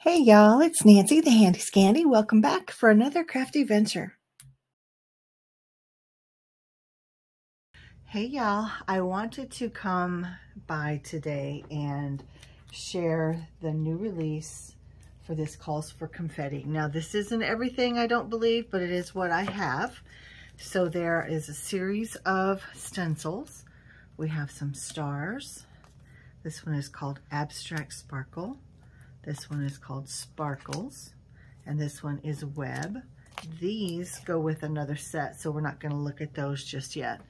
Hey y'all, it's Nancy the Handy Scandy. Welcome back for another crafty venture. Hey y'all, I wanted to come by today and share the new release for this calls for confetti. Now this isn't everything, I don't believe, but it is what I have. So there is a series of stencils. We have some stars. This one is called Abstract Sparkle. This one is called Sparkles, and this one is Web. These go with another set, so we're not going to look at those just yet.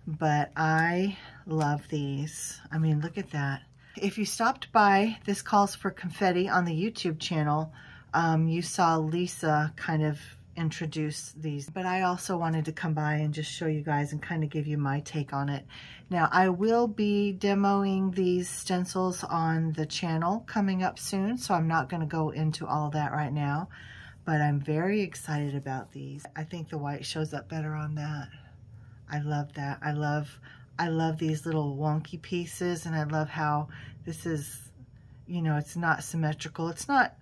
But I love these. I mean, look at that. If you stopped by This Calls for Confetti on the YouTube channel, you saw Lisa kind of introduce these, but I also wanted to come by and just show you guys and kind of give you my take on it. Now I will be demoing these stencils on the channel coming up soon, so I'm not going to go into all of that right now, but I'm very excited about these. I think the white shows up better on that. I love that. I love these little wonky pieces, and I love how this is, you know, it's not symmetrical. It's not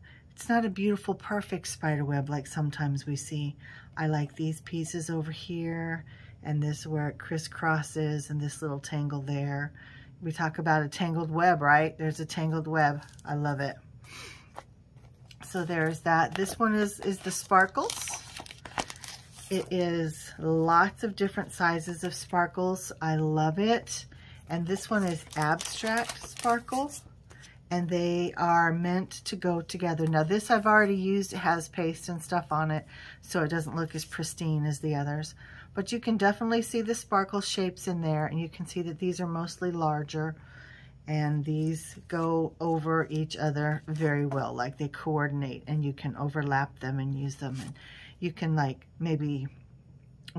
a beautiful, perfect spider web like sometimes we see. I like these pieces over here, and this where it crisscrosses, and this little tangle there. We talk about a tangled web, right? There's a tangled web. I love it. So there's that. This one is the sparkles. It is lots of different sizes of sparkles. I love it. And this one is Abstract Sparkle, and they are meant to go together. Now this I've already used. It has paste and stuff on it, so it doesn't look as pristine as the others. But you can definitely see the sparkle shapes in there, and you can see that these are mostly larger, and these go over each other very well. Like they coordinate, and you can overlap them and use them. And you can like maybe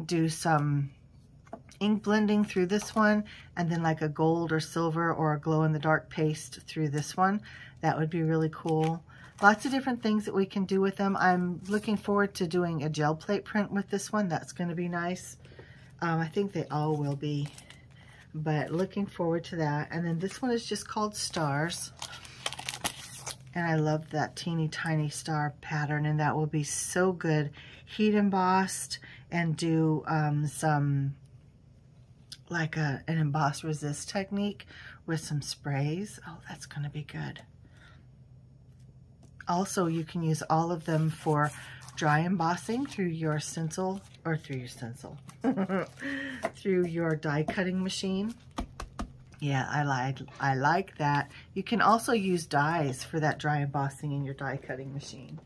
do some ink blending through this one, and then like a gold or silver or a glow-in-the-dark paste through this one. That would be really cool. Lots of different things that we can do with them. I'm looking forward to doing a gel plate print with this one. That's going to be nice. I think they all will be, but looking forward to that. And then this one is just called Stars, and I love that teeny tiny star pattern, and that will be so good heat embossed, and do some like an emboss resist technique with some sprays. Oh, that's going to be good. Also, you can use all of them for dry embossing through your stencil, or through your stencil, through your die cutting machine. Yeah, I like that. You can also use dies for that dry embossing in your die cutting machine.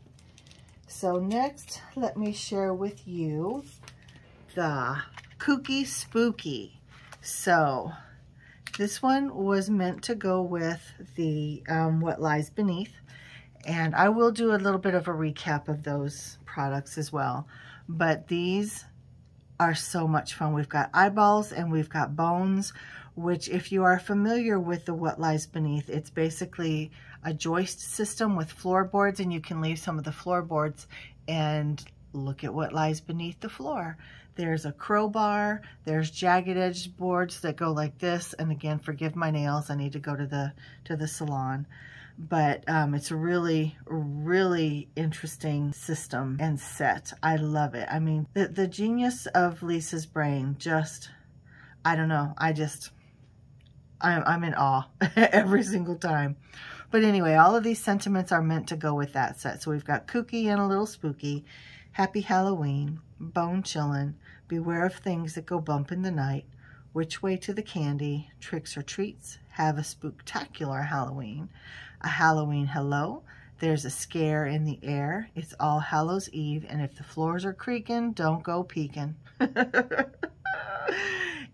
So next, let me share with you the Kooky Spooky. So this one was meant to go with the What Lies Beneath, and I will do a little bit of a recap of those products as well. But these are so much fun. We've got eyeballs and we've got bones, which if you are familiar with the What Lies Beneath, it's basically a joist system with floorboards, and you can leave some of the floorboards and look at what lies beneath the floor. There's a crowbar, there's jagged edged boards that go like this, and again, forgive my nails, I need to go to the salon. But it's a really, really interesting system and set. I love it. I mean, the genius of Lisa's brain, just, I don't know, I'm in awe every single time. But anyway, all of these sentiments are meant to go with that set. So we've got kooky and a little spooky, happy Halloween, bone chillin', beware of things that go bump in the night, which way to the candy, tricks or treats, have a spooktacular Halloween, a Halloween hello, there's a scare in the air, it's All Hallows Eve, and if the floors are creaking, don't go peeking.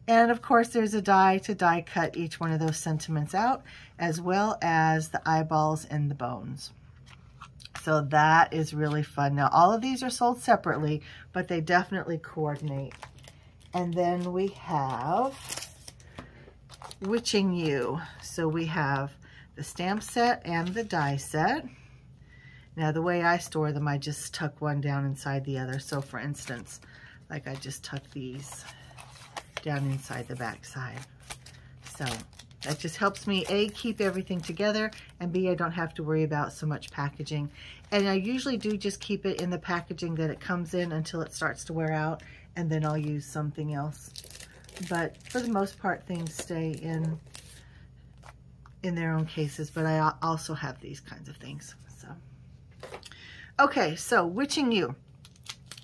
And of course, there's a die to die cut each one of those sentiments out, as well as the eyeballs and the bones. So that is really fun. Now, all of these are sold separately, but they definitely coordinate. And then we have Witching You. So we have the stamp set and the die set. Now, the way I store them, I just tuck one down inside the other. So for instance, like I just tuck these down inside the back side. So That just helps me, A, keep everything together, and B, I don't have to worry about so much packaging. And I usually do just keep it in the packaging that it comes in until it starts to wear out, and then I'll use something else. But for the most part, things stay in their own cases, but I also have these kinds of things. So, okay, so Witching You.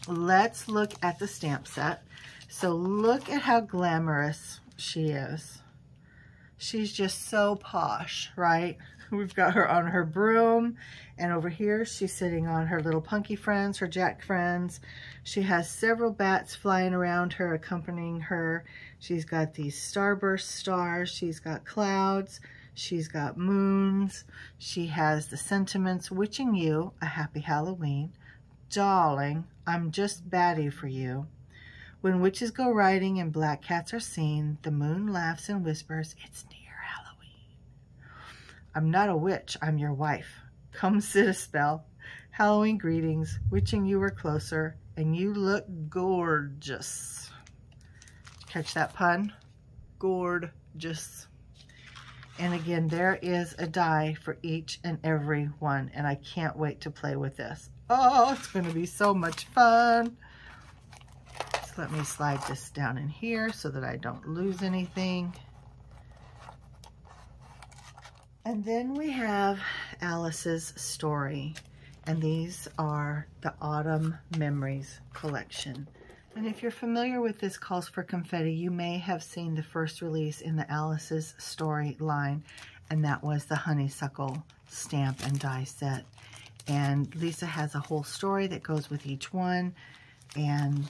Let's look at the stamp set. So look at how glamorous she is. She's just so posh, right? We've got her on her broom, and over here she's sitting on her little punky friends, her jack friends. She has several bats flying around her, accompanying her. She's got these starburst stars. She's got clouds. She's got moons. She has the sentiments, wishing you a happy Halloween. Darling, I'm just batty for you. When witches go riding and black cats are seen, the moon laughs and whispers, it's near Halloween. I'm not a witch, I'm your wife. Come sit a spell. Halloween greetings, wishing you were closer, and you look gorgeous. Catch that pun? Gorgeous. And again, there is a die for each and every one, and I can't wait to play with this. Oh, it's going to be so much fun. Let me slide this down in here so that I don't lose anything. And then we have Alice's story. And these are the Autumn Memories collection. And if you're familiar with this Calls for Confetti, you may have seen the first release in the Alice's story line. And that was the honeysuckle stamp and die set. And Lisa has a whole story that goes with each one. And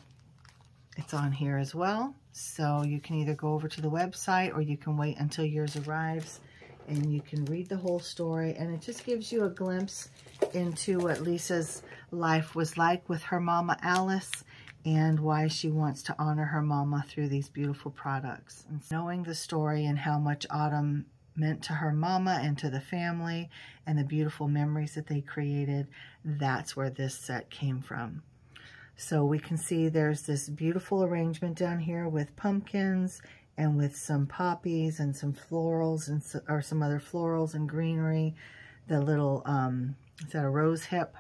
it's on here as well, so you can either go over to the website or you can wait until yours arrives and you can read the whole story, and it just gives you a glimpse into what Lisa's life was like with her mama Alice and why she wants to honor her mama through these beautiful products. And knowing the story and how much autumn meant to her mama and to the family and the beautiful memories that they created, that's where this set came from. So we can see there's this beautiful arrangement down here with pumpkins and with some poppies and some florals and or some other florals and greenery. The little, is that a rose hip?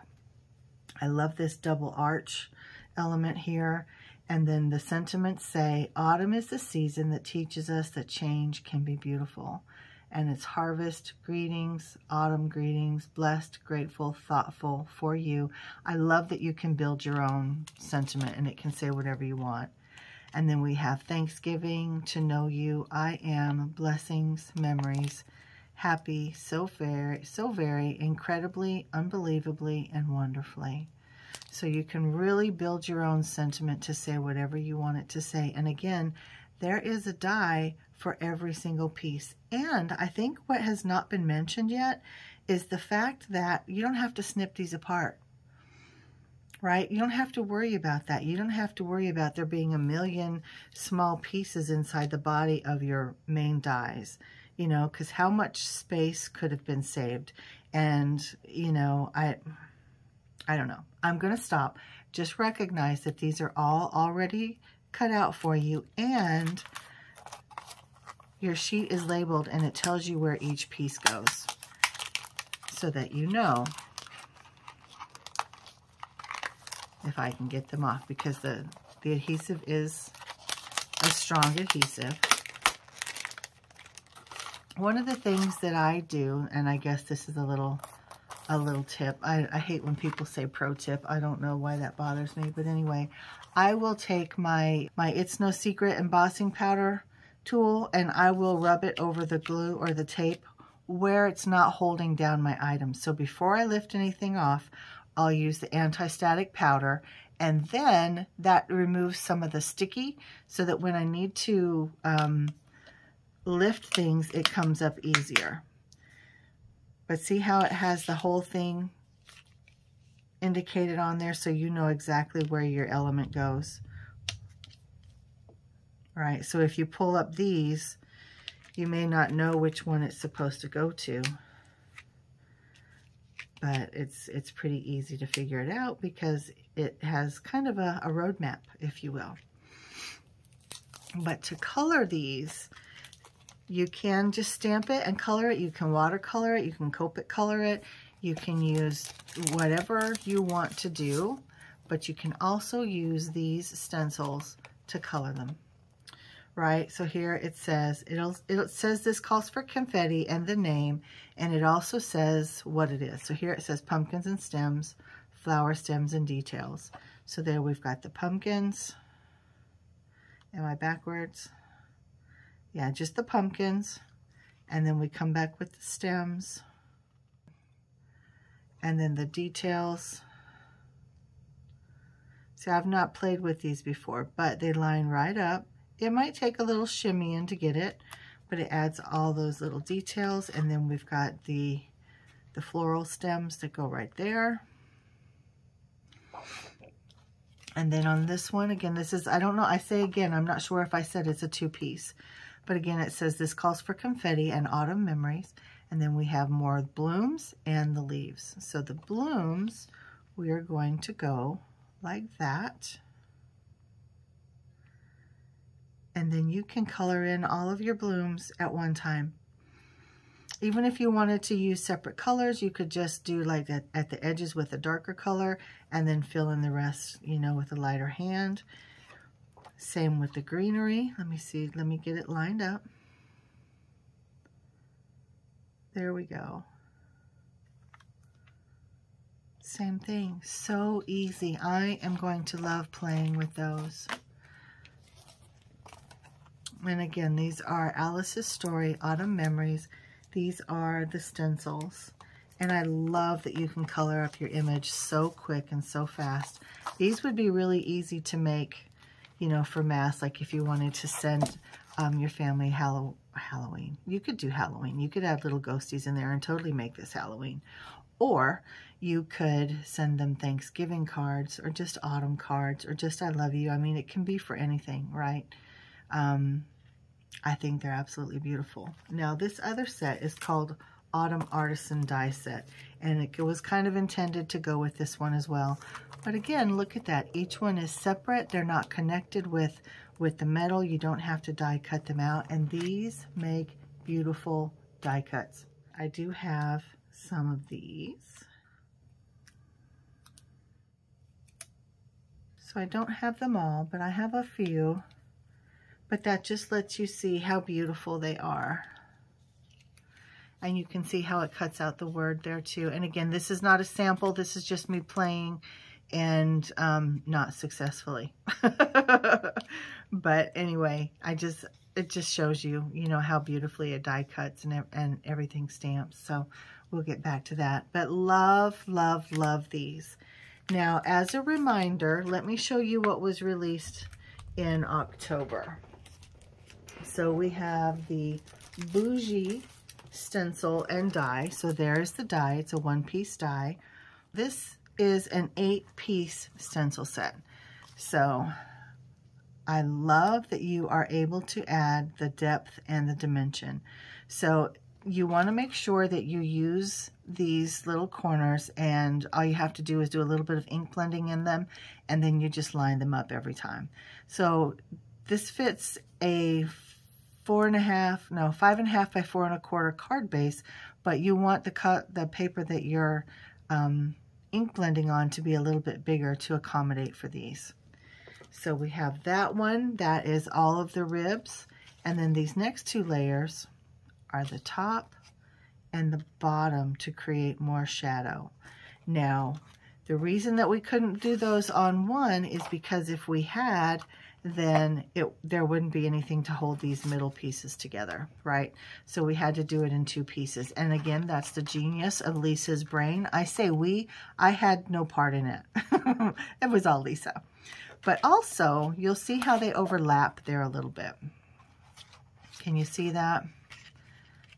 I love this double arch element here. And then the sentiments say, autumn is the season that teaches us that change can be beautiful. And it's harvest greetings, autumn greetings, blessed, grateful, thoughtful for you. I love that you can build your own sentiment and it can say whatever you want. And then we have Thanksgiving, to know you, I am, blessings, memories, happy, so very, incredibly, unbelievably, and wonderfully. So you can really build your own sentiment to say whatever you want it to say. And again, there is a die for every single piece. And I think what has not been mentioned yet is the fact that you don't have to snip these apart, right? You don't have to worry about that. You don't have to worry about there being a million small pieces inside the body of your main dies, you know, because how much space could have been saved? And, you know, I don't know. I'm going to stop. Just recognize that these are all already cut out for you, and your sheet is labeled and it tells you where each piece goes so that you know if I can get them off, because the adhesive is a strong adhesive. One of the things that I do, and I guess this is a little tip. I hate when people say pro tip. I don't know why that bothers me, but anyway, I will take my It's No Secret embossing powder tool and I will rub it over the glue or the tape where it's not holding down my items. So before I lift anything off, I'll use the anti-static powder, and then that removes some of the sticky so that when I need to lift things, it comes up easier. But see how it has the whole thing indicated on there so you know exactly where your element goes. Right, so if you pull up these, you may not know which one it's supposed to go to. But it's pretty easy to figure it out because it has kind of a roadmap, if you will. But to color these, You can just stamp it and color it. You can watercolor it. You can Copic color it. You can use whatever you want to do, but you can also use these stencils to color them. Right, so here it says, it says this calls for confetti and the name, and it also says what it is. So here it says pumpkins and stems, flower stems and details. So there we've got the pumpkins. Am I backwards? Yeah, just the pumpkins. And then we come back with the stems. And then the details. See, I've not played with these before, but they line right up. It might take a little shimmy in to get it, but it adds all those little details. And then we've got the floral stems that go right there. And then on this one, again, this is, I don't know, I say again, I'm not sure if I said it's a 2-piece, but again, it says this calls for confetti and autumn memories. And then we have more blooms and the leaves. So the blooms, we are going to go like that. And then you can color in all of your blooms at one time. Even if you wanted to use separate colors, you could just do like that at the edges with a darker color and then fill in the rest, you know, with a lighter hand. Same with the greenery. Let me see, let me get it lined up. There we go. Same thing, so easy. I am going to love playing with those. And again, these are Alice's Story, Autumn Memories. These are the stencils. And I love that you can color up your image so quick and so fast. These would be really easy to make, you know, for mass, like if you wanted to send your family Halloween. You could do Halloween. You could add little ghosties in there and totally make this Halloween. Or you could send them Thanksgiving cards or just autumn cards or just I love you. I mean, it can be for anything, right? I think they're absolutely beautiful. Now, this other set is called Autumn Artisan Die Set, and it was kind of intended to go with this one as well. But again, look at that. Each one is separate. They're not connected with the metal. You don't have to die cut them out, and these make beautiful die cuts. I do have some of these. So I don't have them all, but I have a few. But that just lets you see how beautiful they are. And you can see how it cuts out the word there too. And again, this is not a sample. This is just me playing and not successfully. But anyway, it just shows you, you know, how beautifully a die cuts and everything stamps. So we'll get back to that. But love, love, love these. Now, as a reminder, let me show you what was released in October. So we have the Bougie stencil and die. So there's the die. It's a 1-piece die. This is an 8-piece stencil set. So I love that you are able to add the depth and the dimension. So you want to make sure that you use these little corners, and all you have to do is do a little bit of ink blending in them, and then you just line them up every time. So this fits a 5.5 by 4 1/4 card base, but you want the paper that you're ink blending on to be a little bit bigger to accommodate for these. So we have that one, that is all of the ribs, and then these next 2 layers are the top and the bottom to create more shadow. Now, the reason that we couldn't do those on one is because if we had, then there wouldn't be anything to hold these middle pieces together, right? So we had to do it in 2 pieces. And again, that's the genius of Lisa's brain. I say we, I had no part in it. It was all Lisa. But also, you'll see how they overlap there a little bit. Can you see that?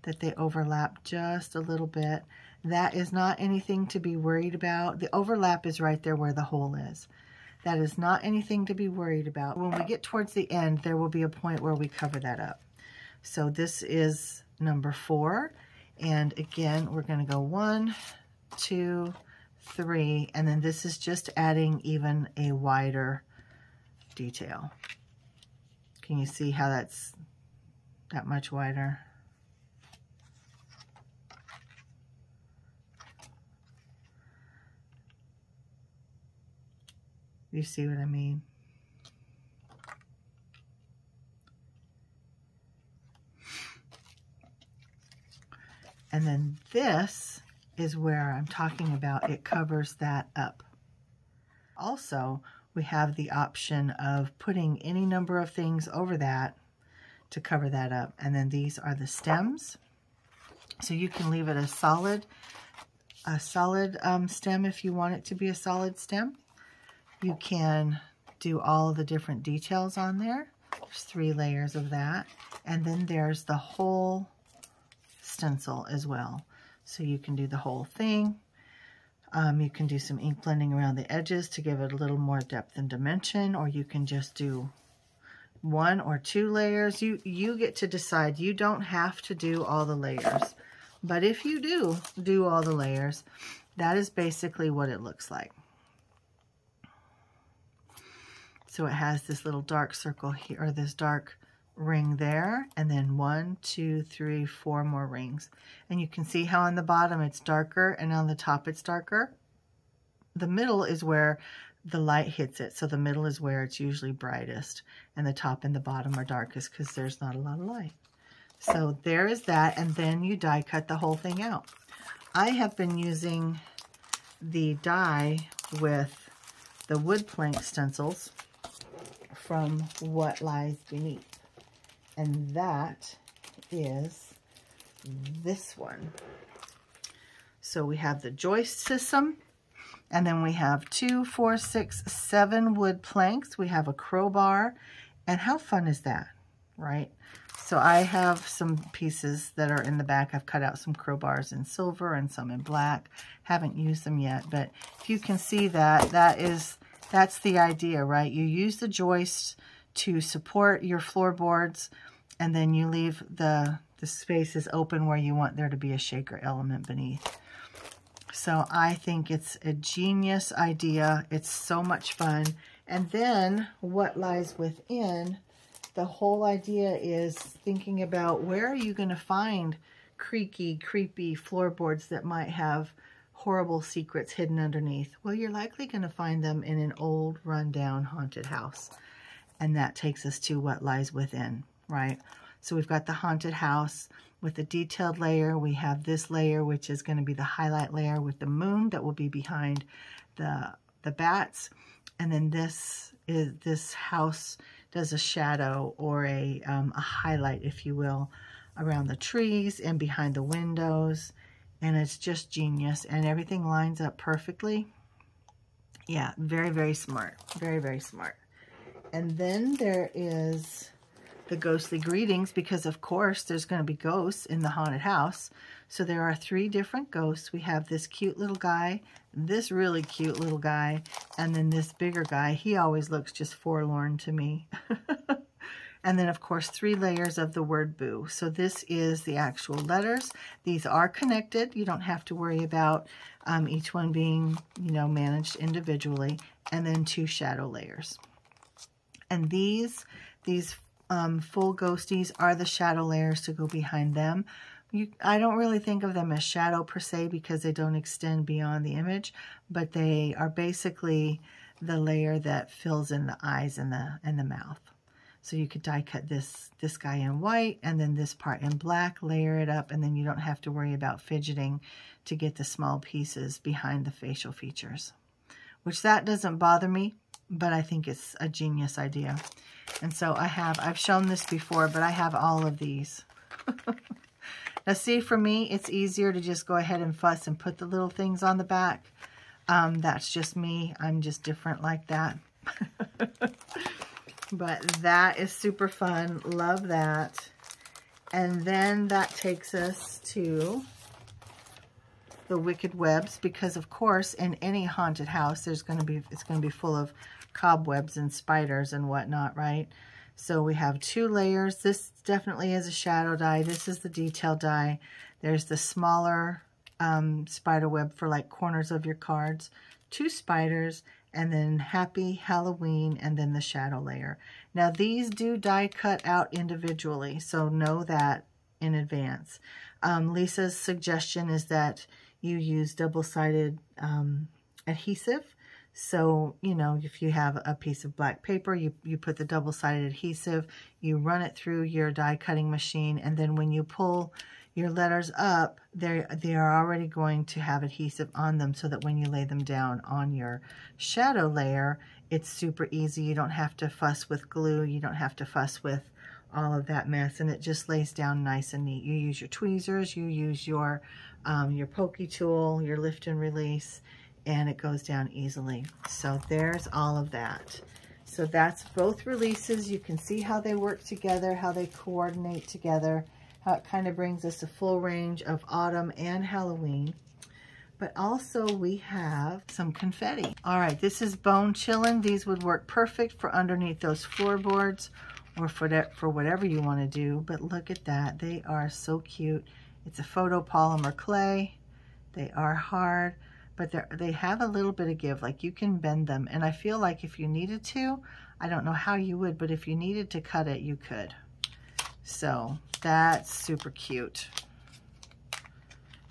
That they overlap just a little bit. That is not anything to be worried about. The overlap is right there where the hole is. That is not anything to be worried about. When we get towards the end, there will be a point where we cover that up. So this is number 4. And again, we're going to go 1, 2, 3. And then this is just adding even a wider detail. Can you see how that's that much wider. You see what I mean? And then this is where I'm talking about it covers that up. Also, we have the option of putting any number of things over that to cover that up. And then these are the stems. So you can leave it a solid stem if you want it to be a solid stem. You can do all the different details on there. There's 3 layers of that. And then there's the whole stencil as well. So you can do the whole thing. You can do some ink blending around the edges to give it a little more depth and dimension, or you can just do 1 or 2 layers. You get to decide. You don't have to do all the layers. But if you do all the layers, that is basically what it looks like. So it has this little dark circle here, or this dark ring there, and then 1, 2, 3, 4 more rings. And you can see how on the bottom it's darker and on the top it's darker. The middle is where the light hits it, so the middle is where it's usually brightest, and the top and the bottom are darkest because there's not a lot of light. So there is that, and then you die cut the whole thing out. I have been using the die with the wood plank stencils from What Lies Beneath, and that is this one. So we have the joist system, and then we have 2, 4, 6, 7 wood planks. We have a crowbar, and how fun is that, right? So I have some pieces that are in the back. I've cut out some crowbars in silver and some in black. Haven't used them yet, but if you can see that, that's the idea, right? You use the joist to support your floorboards, and then you leave the spaces open where you want there to be a shaker element beneath. So I think it's a genius idea. It's so much fun. And then what lies within, the whole idea is thinking about where are you going to find creaky, creepy floorboards that might have horrible secrets hidden underneath. Well, you're likely going to find them in an old, rundown, haunted house. And that takes us to what lies within, right? So we've got the haunted house with the detailed layer. We have this layer, which is going to be the highlight layer with the moon that will be behind the bats. And then this house does a shadow or a highlight, if you will, around the trees and behind the windows. And it's just genius, and everything lines up perfectly. Yeah, very, very smart. Very, very smart. And then there is the ghostly greetings, because of course there's going to be ghosts in the haunted house. So there are 3 different ghosts. We have this cute little guy, this really cute little guy, and then this bigger guy. He always looks just forlorn to me. And then, of course, 3 layers of the word boo. So this is the actual letters. These are connected. You don't have to worry about each one being, managed individually. And then 2 shadow layers. And these full ghosties are the shadow layers to go behind them. I don't really think of them as shadow per se because they don't extend beyond the image, but they are basically the layer that fills in the eyes and the mouth. So you could die cut this guy in white and then this part in black, layer it up, and then you don't have to worry about fidgeting to get the small pieces behind the facial features, which that doesn't bother me, but I think it's a genius idea. And so I've shown this before, but I have all of these. Now see, for me, it's easier to just go ahead and fuss and put the little things on the back. That's just me. I'm just different like that. But that is super fun. Love that. And then that takes us to the wicked webs, because of course in any haunted house it's going to be full of cobwebs and spiders and whatnot, right? So we have 2 layers. This definitely is a shadow die. This is the detail die. There's the smaller spider web for like corners of your cards, 2 spiders, and then Happy Halloween, and then the shadow layer. Now these do die cut out individually, so know that in advance. Lisa's suggestion is that you use double-sided adhesive. So, you know, if you have a piece of black paper, you put the double-sided adhesive, you run it through your die cutting machine, and then when you pull your letters up, they are already going to have adhesive on them, so that when you lay them down on your shadow layer, it's super easy. You don't have to fuss with glue. You don't have to fuss with all of that mess, and it just lays down nice and neat. You use your tweezers, you use your pokey tool, your lift and release, and it goes down easily. So there's all of that. So that's both releases. You can see how they work together, how they coordinate together, how it kind of brings us a full range of autumn and Halloween. But also we have some confetti. All right, this is bone chillin'. These would work perfect for underneath those floorboards or for whatever you want to do. But look at that. They are so cute. It's a photopolymer clay. They are hard, but they have a little bit of give. Like, you can bend them. And I feel like if you needed to, I don't know how you would, but if you needed to cut it, you could. So that's super cute.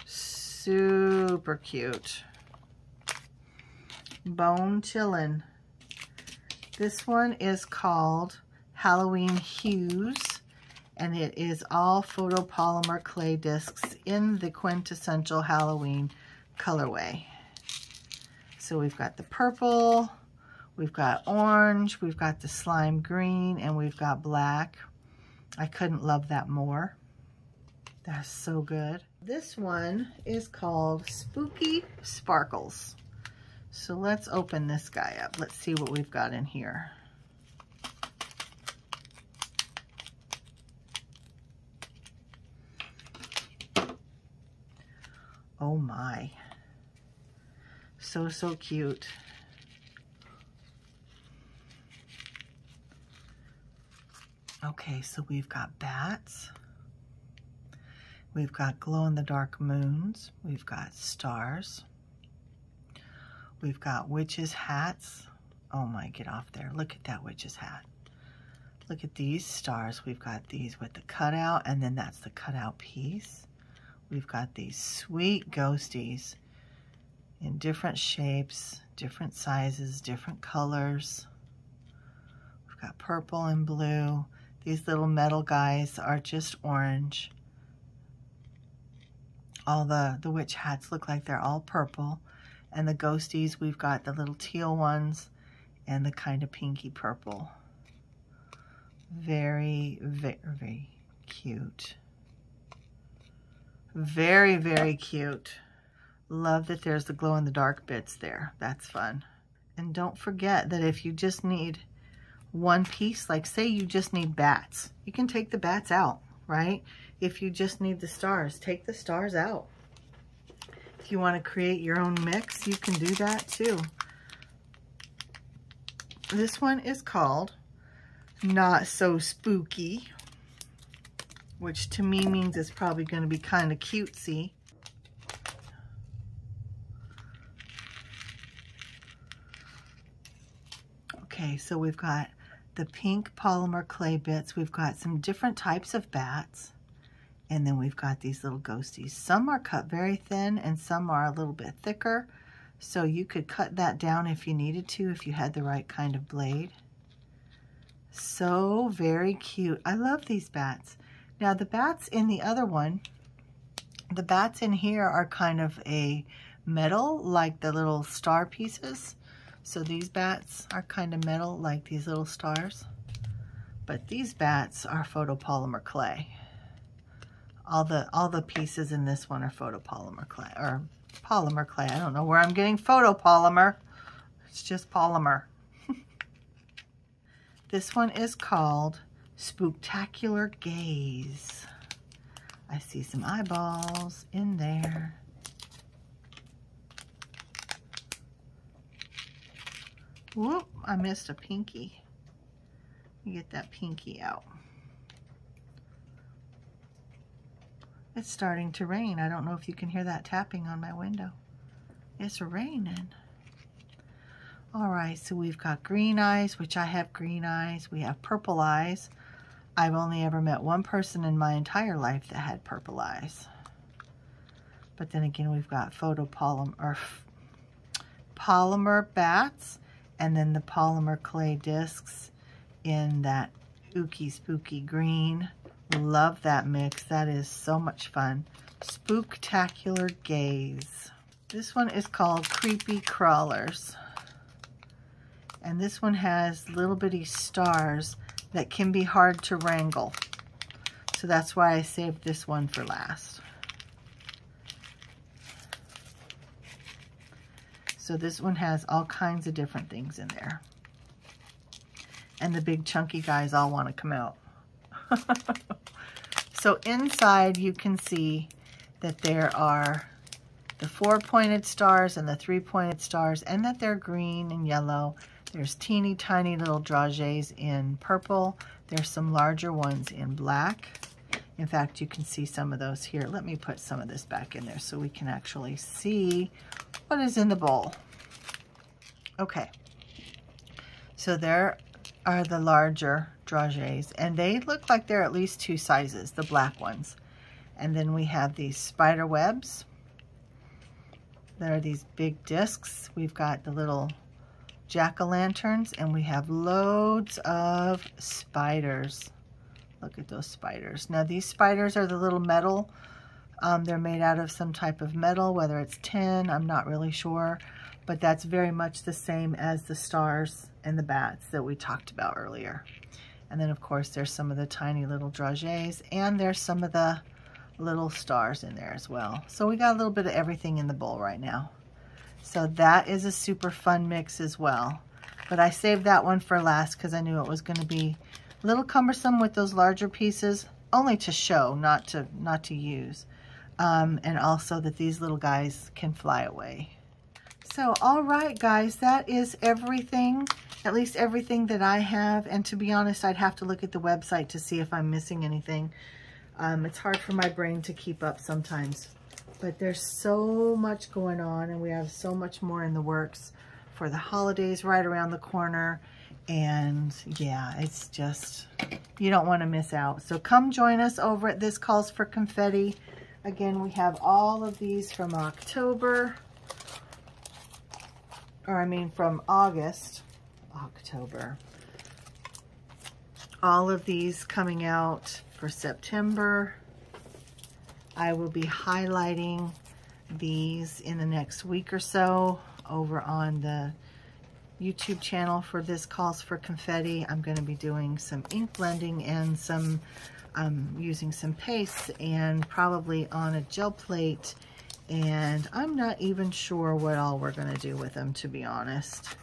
Super cute. Bone chillin'. This one is called Halloween Hues, and it is all photopolymer clay discs in the quintessential Halloween colorway. So we've got the purple, we've got orange, we've got the slime green, and we've got black. I couldn't love that more. That's so good. This one is called Spooky Sparkles. So let's open this guy up. Let's see what we've got in here. Oh my. So, so cute. Okay, so we've got bats. We've got glow-in-the-dark moons. We've got stars. We've got witches' hats. Oh my, get off there. Look at that witch's hat. Look at these stars. We've got these with the cutout, and then that's the cutout piece. We've got these sweet ghosties in different shapes, different sizes, different colors. We've got purple and blue. These little metal guys are just orange. All the witch hats look like they're all purple. And the ghosties, we've got the little teal ones and the kind of pinky purple. Very, very, very cute. Very, very cute. Love that there's the glow-in-the-dark bits there. That's fun. And don't forget that if you just need one piece, like say you just need bats, you can take the bats out, right? If you just need the stars, take the stars out. If you want to create your own mix, you can do that too. This one is called Not So Spooky, which to me means it's probably going to be kind of cutesy. Okay, so we've got the pink polymer clay bits. We've got some different types of bats. And then we've got these little ghosties. Some are cut very thin and some are a little bit thicker. So you could cut that down if you needed to, if you had the right kind of blade. So very cute. I love these bats. Now the bats in the other one, the bats in here are kind of a metal, like the little star pieces. So these bats are kind of metal, like these little stars. But these bats are photopolymer clay. All the pieces in this one are photopolymer clay, or polymer clay. I don't know where I'm getting photopolymer. It's just polymer. This one is called Spooktacular Gaze. I see some eyeballs in there. Whoop, I missed a pinky. Let me get that pinky out. It's starting to rain. I don't know if you can hear that tapping on my window. It's raining. All right, so we've got green eyes, which I have green eyes. We have purple eyes. I've only ever met one person in my entire life that had purple eyes. But then again, we've got polymer bats, and then the polymer clay discs in that ooky spooky green. Love that mix. That is so much fun. Spooktacular Gaze. This one is called Creepy Crawlers. And this one has little bitty stars that can be hard to wrangle. So that's why I saved this one for last. So this one has all kinds of different things in there. And the big chunky guys all want to come out. So inside you can see that there are the 4 pointed stars and the 3 pointed stars, and that they're green and yellow. There's teeny tiny little dragées in purple. There's some larger ones in black. In fact, you can see some of those here. Let me put some of this back in there so we can actually see what is in the bowl. Okay, so there are the larger dragées, and they look like they're at least 2 sizes, the black ones. And then we have these spider webs. There are these big discs. We've got the little jack-o'-lanterns, and we have loads of spiders. Look at those spiders. Now these spiders are the little metal. They're made out of some type of metal, whether it's tin, I'm not really sure. But that's very much the same as the stars and the bats that we talked about earlier. And then of course there's some of the tiny little dragées, and there's some of the little stars in there as well. So we got a little bit of everything in the bowl right now. So that is a super fun mix as well. But I saved that one for last because I knew it was going to be a little cumbersome with those larger pieces, only to show, not to use. And also that these little guys can fly away. So, all right, guys, that is everything, at least everything that I have. And to be honest, I'd have to look at the website to see if I'm missing anything. It's hard for my brain to keep up sometimes. But there's so much going on, and we have so much more in the works for the holidays right around the corner. And yeah, it's just, you don't want to miss out. So come join us over at This Calls for Confetti. Again, we have all of these from October. Or I mean from October. All of these coming out for September. I will be highlighting these in the next week or so over on the YouTube channel for This Calls for Confetti. I'm going to be doing some ink blending and some using some paste, and probably on a gel plate. And I'm not even sure what all we're going to do with them, to be honest.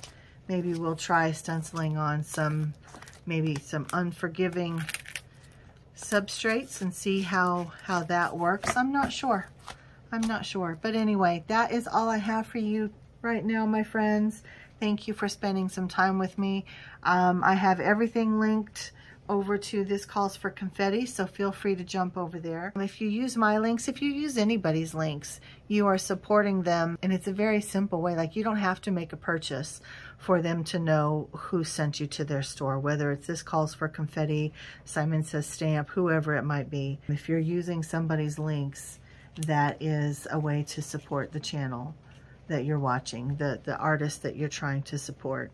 Maybe we'll try stenciling on maybe some unforgiving substrates and see how that works. I'm not sure. But anyway, that is all I have for you right now, my friends. Thank you for spending some time with me. I have everything linked over to This Calls for Confetti, so feel free to jump over there. If you use my links, if you use anybody's links, you are supporting them, and it's a very simple way. Like, you don't have to make a purchase for them to know who sent you to their store, whether it's This Calls for Confetti, Simon Says Stamp, whoever it might be. If you're using somebody's links, that is a way to support the channel that you're watching, the artist that you're trying to support.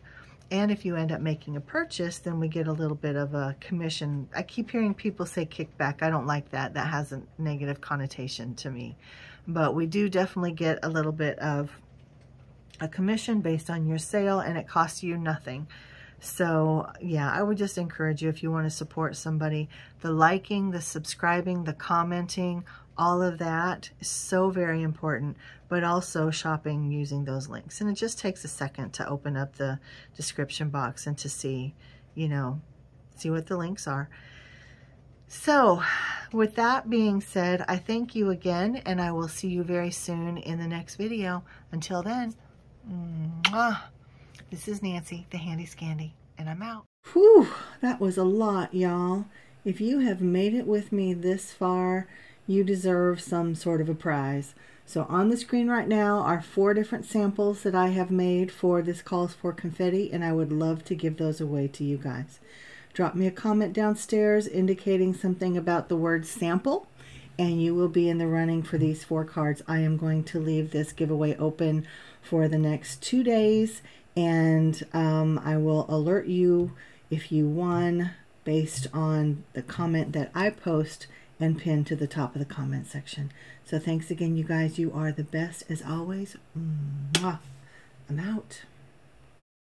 And if you end up making a purchase, then we get a little bit of a commission. I keep hearing people say kickback. I don't like that. That has a negative connotation to me. But we do definitely get a little bit of a commission based on your sale, and it costs you nothing. So yeah, I would just encourage you, if you want to support somebody, the liking, the subscribing, the commenting, all of that is so very important, but also shopping using those links. And it just takes a second to open up the description box and to see, see what the links are. So with that being said, I thank you again, and I will see you very soon in the next video. Until then, this is Nancy, the Handy Scandy, and I'm out. Whew, that was a lot, y'all. If you have made it with me this far, you deserve some sort of a prize. So on the screen right now are 4 different samples that I have made for this calls for confetti, and I would love to give those away to you guys. Drop me a comment downstairs indicating something about the word sample, and you will be in the running for these 4 cards. I am going to leave this giveaway open for the next 2 days, and I will alert you if you won based on the comment that I post and pin to the top of the comment section. So thanks again, you guys. You are the best as always. Mwah. I'm out.